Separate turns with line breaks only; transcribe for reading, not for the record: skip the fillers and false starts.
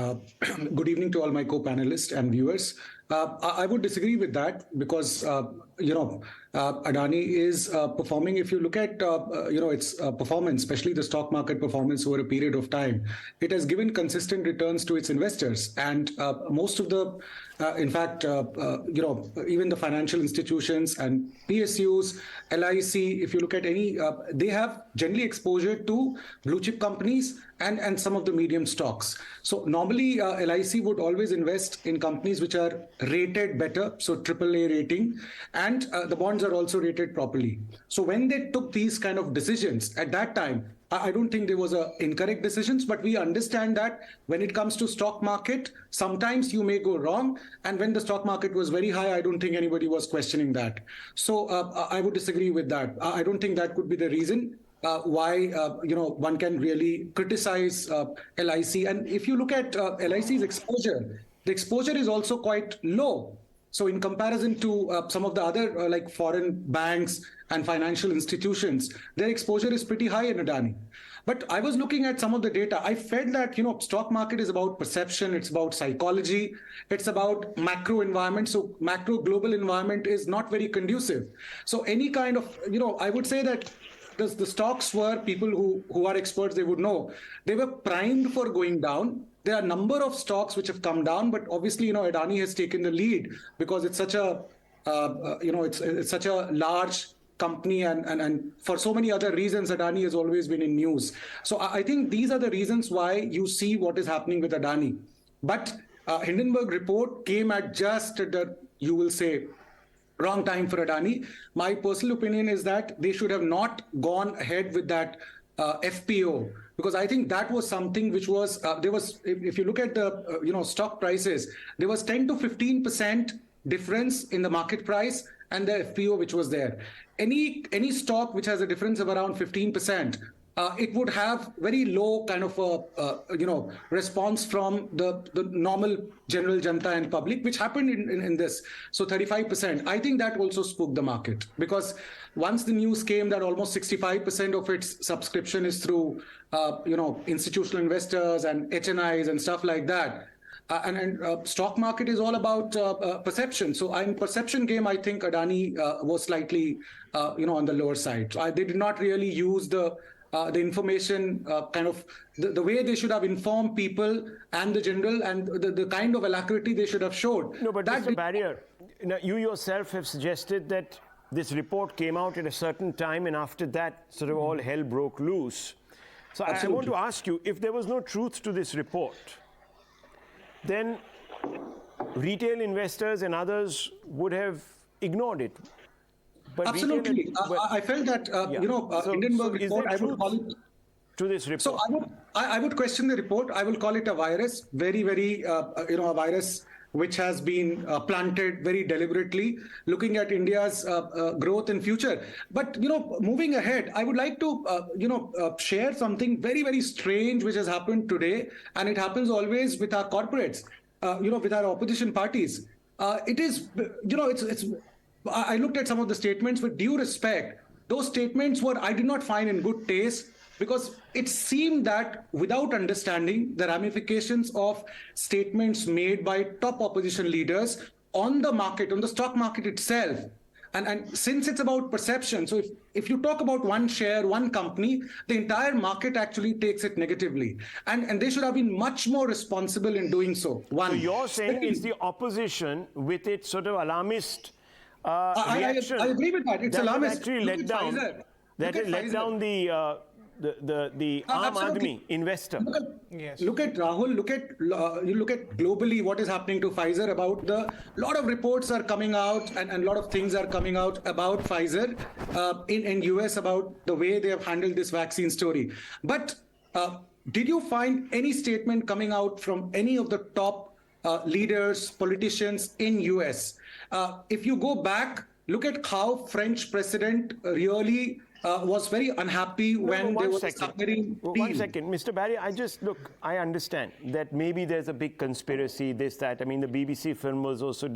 Uh, Good evening to all my co-panelists and viewers. I would disagree with that because Adani is performing. If you look at its performance, especially the stock market performance over a period of time, it has given consistent returns to its investors, and most of the, in fact, even the financial institutions and PSUs, LIC. If you look at any, they have generally exposure to blue chip companies and some of the medium stocks. So normally LIC would always invest in companies which are rated better, so AAA rating, and the bonds are also rated properly. So when they took these kind of decisions at that time, I don't think there was a incorrect decisions, but we understand that when it comes to stock market, sometimes you may go wrong. And when the stock market was very high, I don't think anybody was questioning that. So I would disagree with that. I don't think that could be the reason why one can really criticize LIC. And if you look at LIC's exposure, the exposure is also quite low. So in comparison to some of the other like foreign banks and financial institutions, their exposure is pretty high in Adani. But I was looking at some of the data. I felt that stock market is about perception, it's about psychology, it's about macro environment. So macro global environment is not very conducive. So any kind of I would say that the stocks were, people who are experts, they would know, they were primed for going down. There are a number of stocks which have come down, but obviously, Adani has taken the lead because it's such a, it's such a large company, and for so many other reasons, Adani has always been in news. So I think these are the reasons why you see what is happening with Adani. But Hindenburg report came at just the, you will say, wrong time for Adani. My personal opinion is that they should have not gone ahead with that FPO, because I think that was something which was there was, if you look at the stock prices, there was 10 to 15% difference in the market price and the FPO which was there. Any stock which has a difference of around 15%, it would have very low kind of a response from the normal general janta and public, which happened in this. So 35%. I think that also spooked the market, because once the news came that almost 65% of its subscription is through institutional investors and HNIs and stuff like that. And stock market is all about perception. So in perception game, I think Adani was slightly on the lower side. So they did not really use the information kind of the way they should have informed people and the general, and the kind of alacrity they should have showed.
No, but Mr. Barriarr, you yourself have suggested that this report came out at a certain time, and after that sort of all hell broke loose. So I want to ask you, if there was no truth to this report, then retail investors and others would have ignored it.
But absolutely. I felt that, Hindenburg report, I would call it,
to this report.
So I would question the report. I will call it a virus, very, very, a virus which has been planted very deliberately, looking at India's growth in future. But, moving ahead, I would like to, share something very, very strange which has happened today. And it happens always with our corporates, with our opposition parties. It is, it's I looked at some of the statements with due respect. Those statements I did not find in good taste, because it seemed that without understanding the ramifications of statements made by top opposition leaders on the market, on the stock market itself. And since it's about perception, so if you talk about one share, one company, the entire market actually takes it negatively. And they should have been much more responsible in doing so.
So you're saying it's the opposition with its sort of alarmist
I agree with that. It's alarmist.
Actually let down. That has let down the Aam Aadmi investor.
Look at Rahul. You look at globally what is happening to Pfizer. About lot of reports are coming out, and a lot of things are coming out about Pfizer in US about the way they have handled this vaccine story. But did you find any statement coming out from any of the top leaders, politicians in US? If you go back, look at how French president really was very unhappy when there was a submarine deal.
1 second, Mr. Barriarr, I understand that maybe there's a big conspiracy, this, that. I mean, the BBC film was also